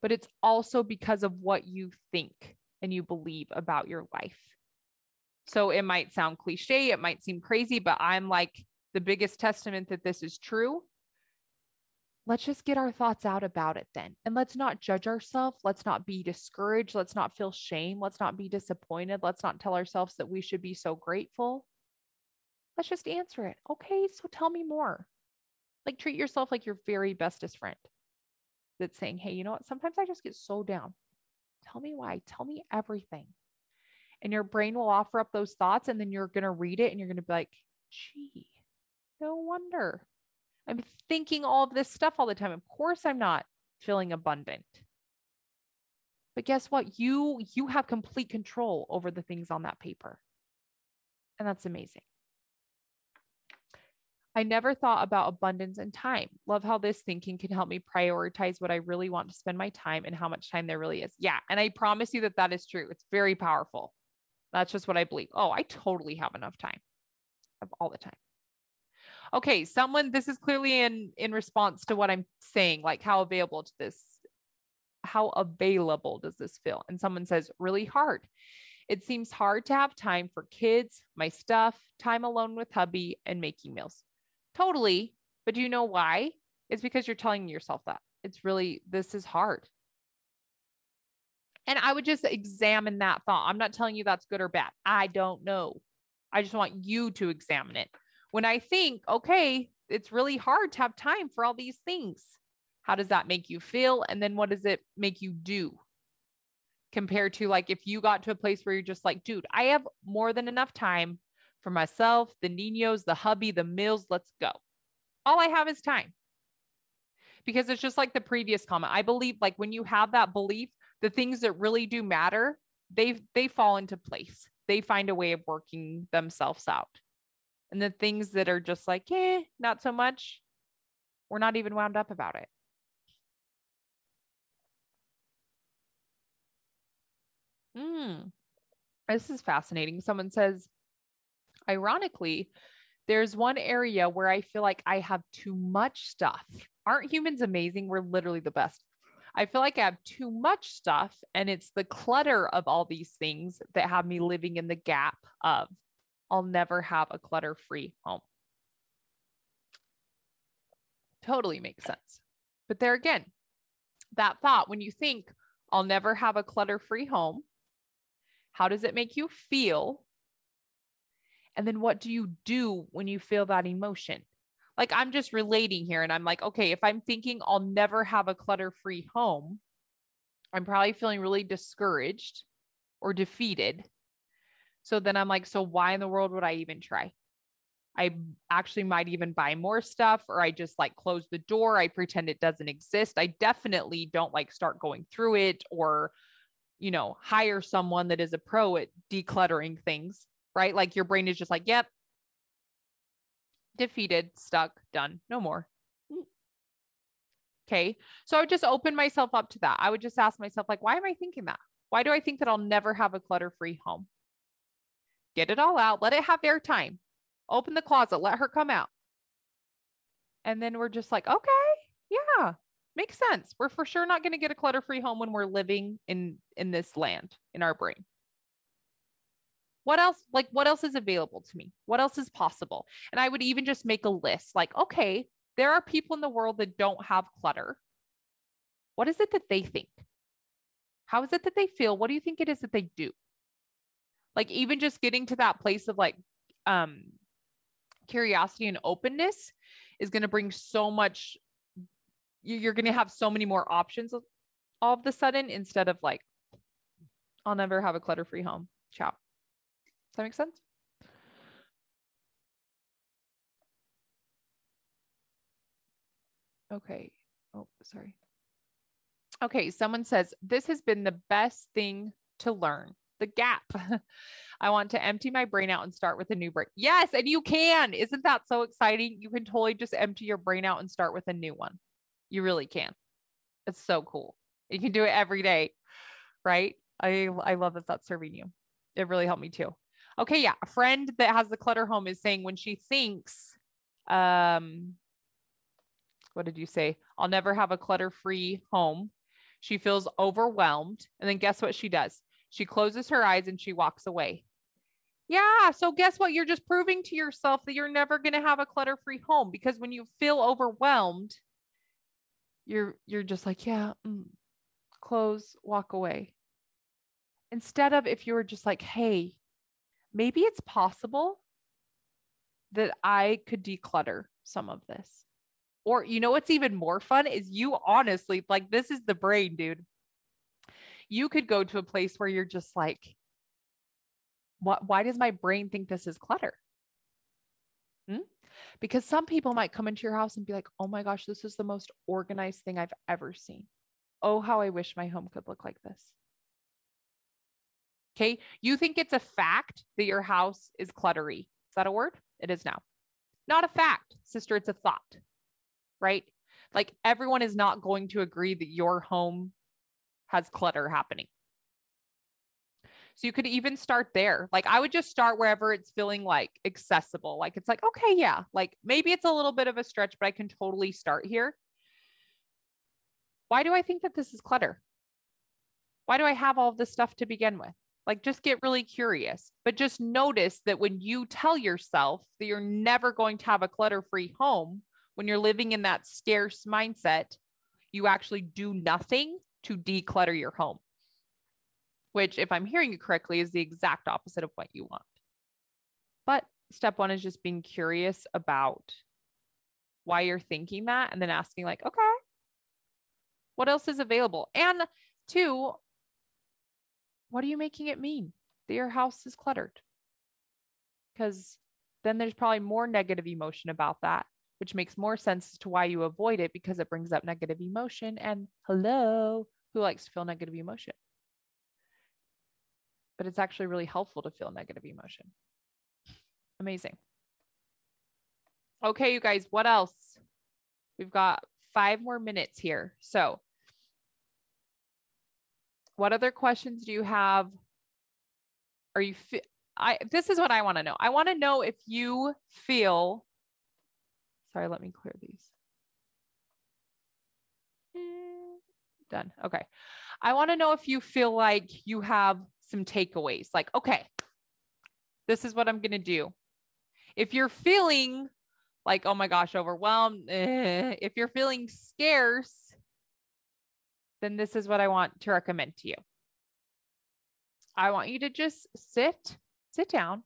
S1: but it's also because of what you think and you believe about your life. So it might sound cliche, it might seem crazy, but I'm like the biggest testament that this is true. let's just get our thoughts out about it then. And let's not judge ourselves. Let's not be discouraged. Let's not feel shame. Let's not be disappointed. Let's not tell ourselves that we should be so grateful. Let's just answer it. Okay, so tell me more. Like treat yourself like your very bestest friend that's saying, hey, you know what? Sometimes I just get so down. Tell me why. Tell me everything. And your brain will offer up those thoughts, and then you're going to read it and you're going to be like, gee, no wonder. I'm thinking all of this stuff all the time. Of course, I'm not feeling abundant. But guess what? You have complete control over the things on that paper. And that's amazing. I never thought about abundance and time. Love how this thinking can help me prioritize what I really want to spend my time and how much time there really is. Yeah. And I promise you that that is true. It's very powerful. That's just what I believe. Oh, I totally have enough time. I have all the time. Okay. This is clearly in response to what I'm saying, like how available does this feel? And someone says, really hard. It seems hard to have time for kids, my stuff, time alone with hubby, and making meals. Totally. But do you know why? It's because you're telling yourself that. This is hard. And I would just examine that thought. I'm not telling you that's good or bad. I don't know. I just want you to examine it. When I think, okay, it's really hard to have time for all these things. How does that make you feel? And then what does it make you do? Compared to like, if you got to a place where you're just like, dude, I have more than enough time for myself, the niños, the hubby, the meals, let's go. All I have is time. Because it's just like the previous comment. I believe like when you have that belief, the things that really do matter, they fall into place. They find a way of working themselves out. And the things that are just like, not so much, we're not even wound up about it. This is fascinating. Someone says, ironically, there's one area where I feel like I have too much stuff. Aren't humans amazing? We're literally the best. I feel like I have too much stuff, and it's the clutter of all these things that have me living in the gap of I'll never have a clutter-free home. Totally makes sense. But there again, that thought, when you think I'll never have a clutter-free home, how does it make you feel? And then what do you do when you feel that emotion? Like I'm just relating here and I'm like, okay, if I'm thinking I'll never have a clutter-free home, I'm probably feeling really discouraged or defeated. So then I'm like, so why in the world would I even try? I actually might even buy more stuff, or I just like close the door. I pretend it doesn't exist. I definitely don't like start going through it or, hire someone that is a pro at decluttering things, right? Like your brain is just like, yep, defeated, stuck, done, no more. Okay. So I would just open myself up to that. I would just ask myself, like, why am I thinking that? Why do I think that I'll never have a clutter-free home? Get it all out. Let it have airtime. Open the closet. Let her come out. And then we're just like, okay, yeah, makes sense. We're for sure not going to get a clutter-free home when we're living in this land in our brain. What else is available to me? What else is possible? And I would even just make a list like, okay, there are people in the world that don't have clutter. What is it that they think? How is it that they feel? What do you think it is that they do? Like even just getting to that place of like curiosity and openness is going to bring so much. You're going to have so many more options all of the sudden instead of like, I'll never have a clutter-free home. Ciao. Does that make sense? Okay. Oh, sorry. Okay. Someone says, this has been the best thing to learn. The gap. I want to empty my brain out and start with a new brain. Yes. And you can. Isn't that so exciting? You can totally just empty your brain out and start with a new one. You really can. It's so cool. You can do it every day. Right? I love that that's serving you. It really helped me too. Okay. Yeah. A friend that has the clutter home is saying when she thinks, what did you say? I'll never have a clutter-free home. She feels overwhelmed. And then guess what she does? She closes her eyes and she walks away. Yeah. So guess what? You're just proving to yourself that you're never going to have a clutter-free home, because when you feel overwhelmed, you're just like, yeah, close, walk away. Instead of if you were just like, hey, maybe it's possible that I could declutter some of this. Or, what's even more fun is you honestly, like, this is the brain, dude. You could go to a place where you're just like, why does my brain think this is clutter? Because some people might come into your house and be like, oh my gosh, this is the most organized thing I've ever seen. Oh, how I wish my home could look like this. Okay. You think it's a fact that your house is cluttery. Is that a word? It is now. Not a fact, sister. It's a thought, right? Like everyone is not going to agree that your home has clutter happening. So you could even start there. Like I would just start wherever it's feeling like accessible. Like it's like, okay, yeah, like maybe it's a little bit of a stretch, but I can totally start here. Why do I think that this is clutter? Why do I have all of this stuff to begin with? Like just get really curious, but just notice that when you tell yourself that you're never going to have a clutter-free home, when you're living in that scarce mindset, you actually do nothing to declutter your home, which if I'm hearing you correctly is the exact opposite of what you want. But step one is just being curious about why you're thinking that and then asking like, okay, what else is available? And two, what are you making it mean that your house is cluttered? Because then there's probably more negative emotion about that, which makes more sense as to why you avoid it because it brings up negative emotion. And hello, who likes to feel negative emotion? But it's actually really helpful to feel negative emotion. Amazing. Okay, you guys, what else? We've got 5 more minutes here. So what other questions do you have? Are you, this is what I want to know. I want to know if you feel, sorry, let me clear these. Done. Okay. I want to know if you feel like you have some takeaways, like, okay, this is what I'm going to do. If you're feeling like, oh my gosh, overwhelmed, if you're feeling scarce, then this is what I want to recommend to you. I want you to just sit down,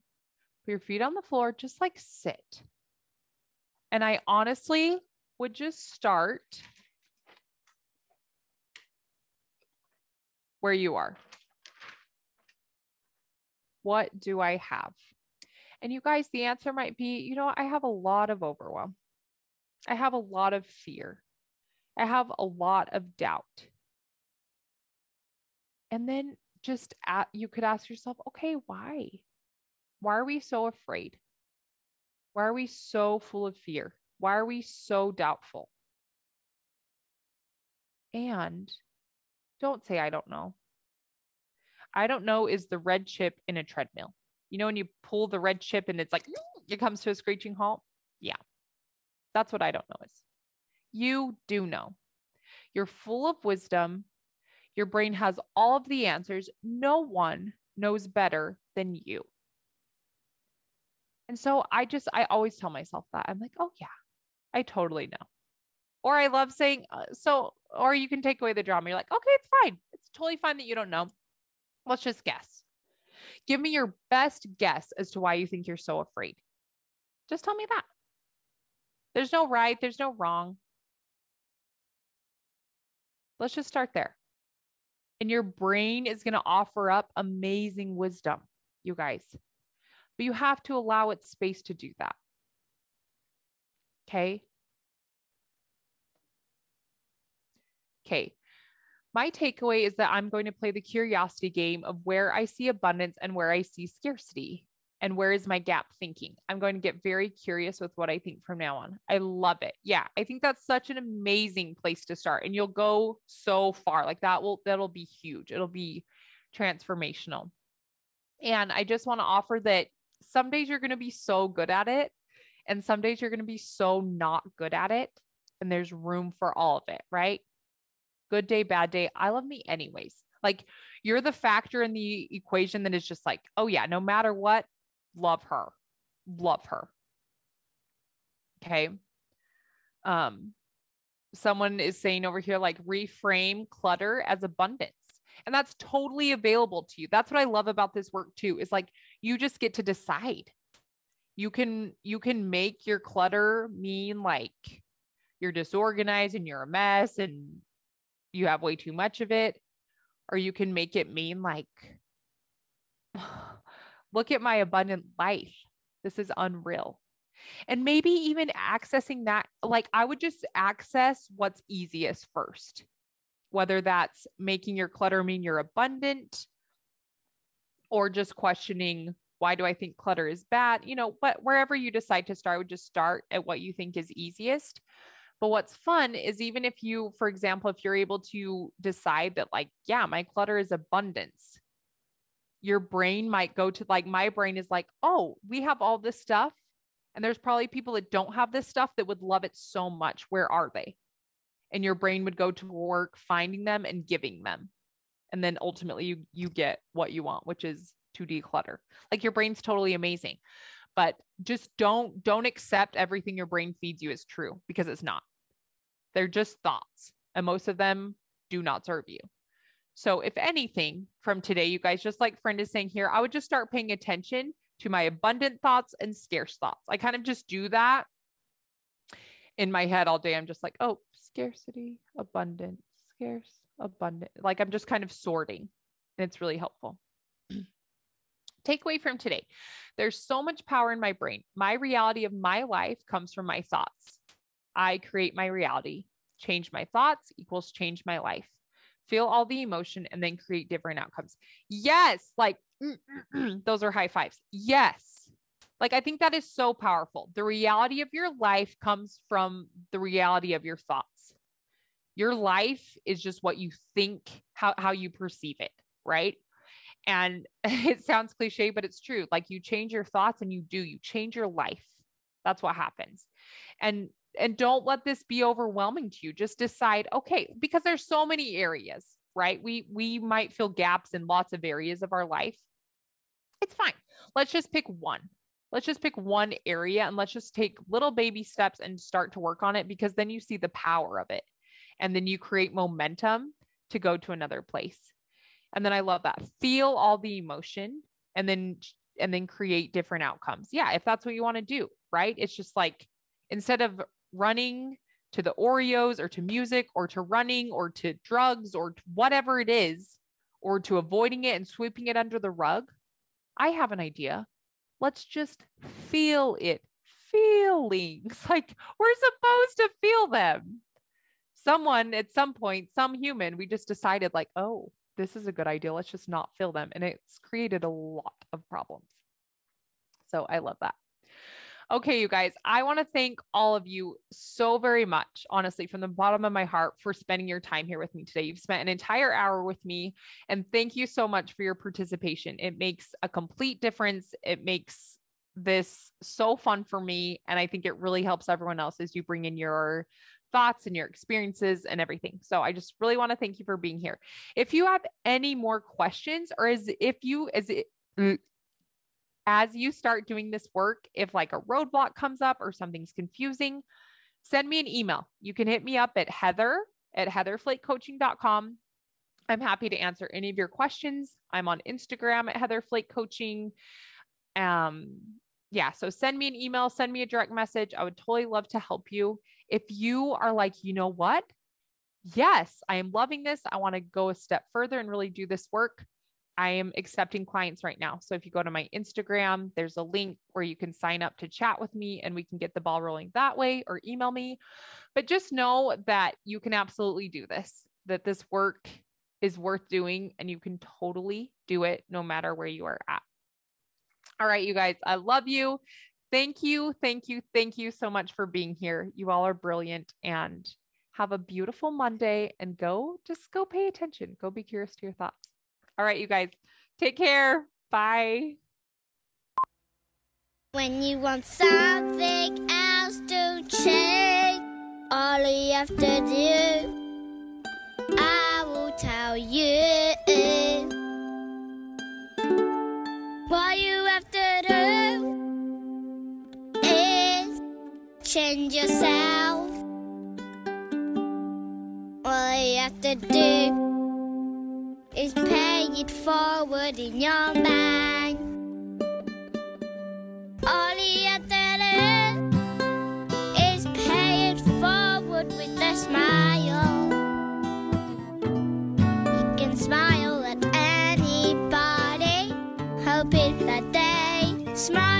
S1: put your feet on the floor, just like sit. And I honestly would just start where you are. What do I have? And you guys, the answer might be, I have a lot of overwhelm. I have a lot of fear. I have a lot of doubt. And then you could ask yourself, okay, why? Why are we so afraid? Why are we so full of fear? Why are we so doubtful? And don't say, I don't know. I don't know is the red chip in a treadmill. When you pull the red chip and it's like, it comes to a screeching halt. Yeah, that's what I don't know is. You do know. You're full of wisdom. Your brain has all of the answers. No one knows better than you. And so I always tell myself that. I'm like, oh yeah, I totally know. Or I love saying, or you can take away the drama. You're like, okay, it's fine. It's totally fine that you don't know. Let's just guess. Give me your best guess as to why you think you're so afraid. Just tell me that. There's no right. There's no wrong. Let's just start there. And your brain is going to offer up amazing wisdom, you guys. But you have to allow it space to do that. Okay. Okay. My takeaway is that I'm going to play the curiosity game of where I see abundance and where I see scarcity and where is my gap thinking. I'm going to get very curious with what I think from now on. I love it. Yeah. I think that's such an amazing place to start and you'll go so far. Like that'll be huge. It'll be transformational. And I just want to offer that some days you're going to be so good at it and some days you're going to be so not good at it. And there's room for all of it, right? Good day, bad day. I love me anyways. Like you're the factor in the equation that is just like, oh yeah, no matter what, love her. Love her. Okay. someone is saying over here, like reframe clutter as abundance. And that's totally available to you. That's what I love about this work too, is like, you just get to decide. You can make your clutter mean like you're disorganized and you're a mess and you have way too much of it. Or you can make it mean like, look at my abundant life. This is unreal. And maybe even accessing that, like I would just access what's easiest first, whether that's making your clutter mean you're abundant or just questioning, why do I think clutter is bad? But wherever you decide to start, I would just start at what you think is easiest. But what's fun is even if you, for example, if you're able to decide that like, yeah, my clutter is abundance, your brain might go to like, my brain is like, oh, we have all this stuff. And there's probably people that don't have this stuff that would love it so much. Where are they? And your brain would go to work finding them and giving them. And then ultimately you get what you want, which is to declutter. Like your brain's totally amazing, but just don't accept everything your brain feeds you as true, because it's not. They're just thoughts, and most of them do not serve you. So if anything from today, you guys, just like friend is saying here, I would just start paying attention to my abundant thoughts and scarce thoughts. I kind of just do that in my head all day. I'm just like, oh, scarcity, abundant, scarce, abundant. Like I'm just kind of sorting, and it's really helpful. Takeaway from today. There's so much power in my brain. My reality of my life comes from my thoughts. I create my reality. Change my thoughts equals change my life. Feel all the emotion and then create different outcomes. Yes. Like those are high fives. Yes. Like, I think that is so powerful. The reality of your life comes from the reality of your thoughts. Your life is just what you think, how you perceive it. Right. And it sounds cliche, but it's true. Like you change your thoughts and you change your life. That's what happens. And don't let this be overwhelming to you. Just decide, okay, because there's so many areas, right? We might feel gaps in lots of areas of our life. It's fine. Let's just pick one. Let's just pick one area and let's just take little baby steps and start to work on it, because then you see the power of it. And then you create momentum to go to another place. And then I love that. Feel all the emotion and then create different outcomes. Yeah. If that's what you want to do, right? It's just like, instead of running to the Oreos or to music or to running or to drugs or to whatever it is, or to avoiding it and sweeping it under the rug, I have an idea. Let's just feel it. Feelings. Like we're supposed to feel them. Someone at some point, some human, we just decided like, oh, this is a good idea. Let's just not feel them. And it's created a lot of problems. So I love that. Okay, you guys, I want to thank all of you so very much, honestly, from the bottom of my heart, for spending your time here with me today. You've spent an entire hour with me, and thank you so much for your participation. It makes a complete difference. It makes this so fun for me, and I think it really helps everyone else as you bring in your thoughts and your experiences and everything. So I just really want to thank you for being here. If you have any more questions, or as you start doing this work, if like a roadblock comes up or something's confusing, send me an email. You can hit me up at heather@heatherflakecoaching.com. I'm happy to answer any of your questions. I'm on Instagram at heatherflakecoaching. So send me an email, send me a direct message. I would totally love to help you. If you are like, you know what? Yes, I am loving this. I want to go a step further and really do this work. I am accepting clients right now. So if you go to my Instagram, there's a link where you can sign up to chat with me and we can get the ball rolling that way, or email me. But just know that you can absolutely do this, that this work is worth doing and you can totally do it no matter where you are at. All right, you guys, I love you. Thank you. Thank you. Thank you so much for being here. You all are brilliant, and have a beautiful Monday, and just go pay attention. Go be curious to your thoughts. All right, you guys, take care. Bye.
S2: When you want something else to change, all you have to do, I will tell you. What you have to do is change yourself. have to do is pay it forward in your mind. All you have to do is pay it forward with a smile. You can smile at anybody, hoping that they smile.